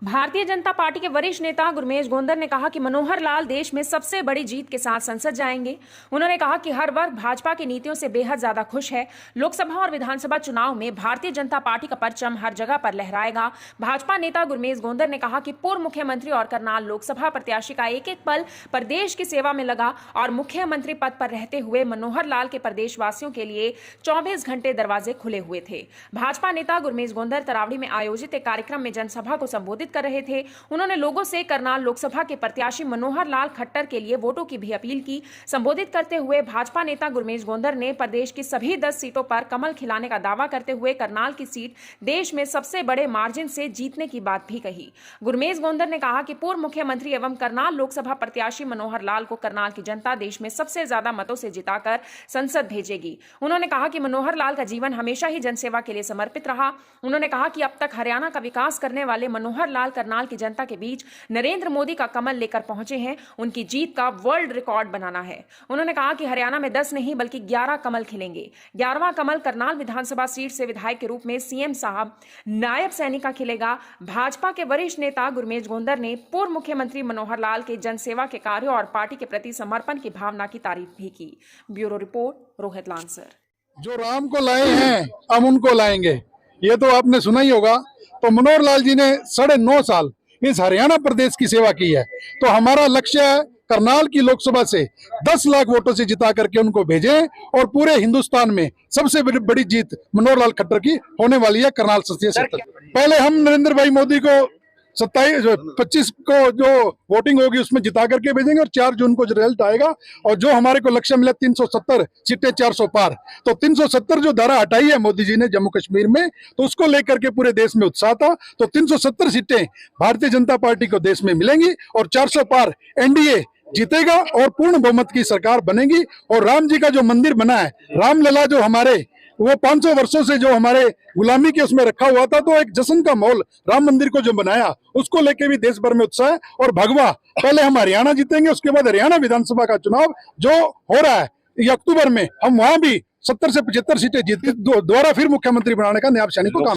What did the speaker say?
Bharatiya Janata party के वरिष्ठ नेता गुरमेज गोंदर ने कहा कि मनोहर लाल देश में सबसे बड़ी जीत के साथ संसद जाएंगे। उन्होंने कहा कि हर वर्ग भाजपा की नीतियों से बेहद ज्यादा खुश है। लोकसभा और विधानसभा चुनाव में भारतीय जनता पार्टी का परचम हर जगह पर लहराएगा। भाजपा नेता गुरमेज गोंदर ने कहा कि पूर्व मुख्यमंत्री और करनाल लोकसभा प्रत्याशी का एक एक पल प्रदेश की सेवा में लगा और मुख्यमंत्री पद पर रहते हुए मनोहर लाल के प्रदेशवासियों के लिए 24 घंटे दरवाजे खुले हुए थे। भाजपा नेता गुरमेज गोंदर तरावड़ी में आयोजित एक कार्यक्रम में जनसभा को संबोधित कर रहे थे। उन्होंने लोगों से करनाल लोकसभा के प्रत्याशी मनोहर लाल खट्टर के लिए वोटों की भी अपील की। संबोधित करते हुए भाजपा नेता गुरमेज गोंदर ने प्रदेश की सभी 10 सीटों पर कमल खिलाने का दावा करते हुए करनाल की सीट देश में सबसे बड़े मार्जिन से जीतने की बात भी कही। गुरमेज गोंदर ने कहा कि पूर्व मुख्यमंत्री एवं करनाल लोकसभा प्रत्याशी मनोहर लाल को करनाल की जनता देश में सबसे ज्यादा मतों से जिताकर संसद भेजेगी। उन्होंने कहा कि मनोहर लाल का जीवन हमेशा ही जनसेवा के लिए समर्पित रहा। उन्होंने कहा कि अब तक हरियाणा का विकास करने वाले मनोहर लाल करनाल की जनता के बीच नरेंद्र मोदी का कमल लेकर पहुंचे हैं। उनकी जीत का वर्ल्ड रिकॉर्ड बनाना है। उन्होंने कहा कि हरियाणा में 10 नहीं बल्कि 11 कमल खिलेंगे। 11वां कमल करनाल विधानसभा सीट से विधायक के रूप में सीएम साहब नायब सैनी का खिलेगा। भाजपा के वरिष्ठ नेता गुरमेज गोंदर ने पूर्व मुख्यमंत्री मनोहर लाल के जनसेवा के कार्यों और पार्टी के प्रति समर्पण की भावना की तारीफ भी की। Bureau report Rohit lancer. जो राम को लाए हैं हम उनको लाएंगे, ये तो आपने सुना ही होगा। तो मनोहर लाल जी ने 9.5 साल इस हरियाणा प्रदेश की सेवा की है। तो हमारा लक्ष्य है करनाल की लोकसभा से 10 लाख वोटों से जिता करके उनको भेजें और पूरे हिंदुस्तान में सबसे बड़ी जीत मनोहर लाल खट्टर की होने वाली है करनाल संसदीय क्षेत्र। पहले हम नरेंद्र भाई मोदी को 25 को जो वोटिंग होगी उसमें जिता करके भेजेंगे और 4 जून को रिजल्ट आएगा। और जो हमारे को लक्ष्य मिला 370 सीटें 400 पार, तो 370 जो धारा हटाई है मोदी जी ने जम्मू कश्मीर में, तो उसको लेकर के पूरे देश में उत्साह था। तो 370 सीटें भारतीय जनता पार्टी को देश में मिलेंगी और 400 पार एनडीए जीतेगा और पूर्ण बहुमत की सरकार बनेगी। और राम जी का जो मंदिर बना है, रामलला जो हमारे वो 500 वर्षों से जो हमारे गुलामी के उसमें रखा हुआ था, तो एक जश्न का माहौल राम मंदिर को जो बनाया उसको लेके भी देश भर में उत्साह है। और भगवा पहले हम हरियाणा जीतेंगे, उसके बाद हरियाणा विधानसभा का चुनाव जो हो रहा है ये अक्टूबर में, हम वहां भी 70 से 75 सीटें जीत के दोबारा फिर मुख्यमंत्री बनाने का नायब सैनी को काम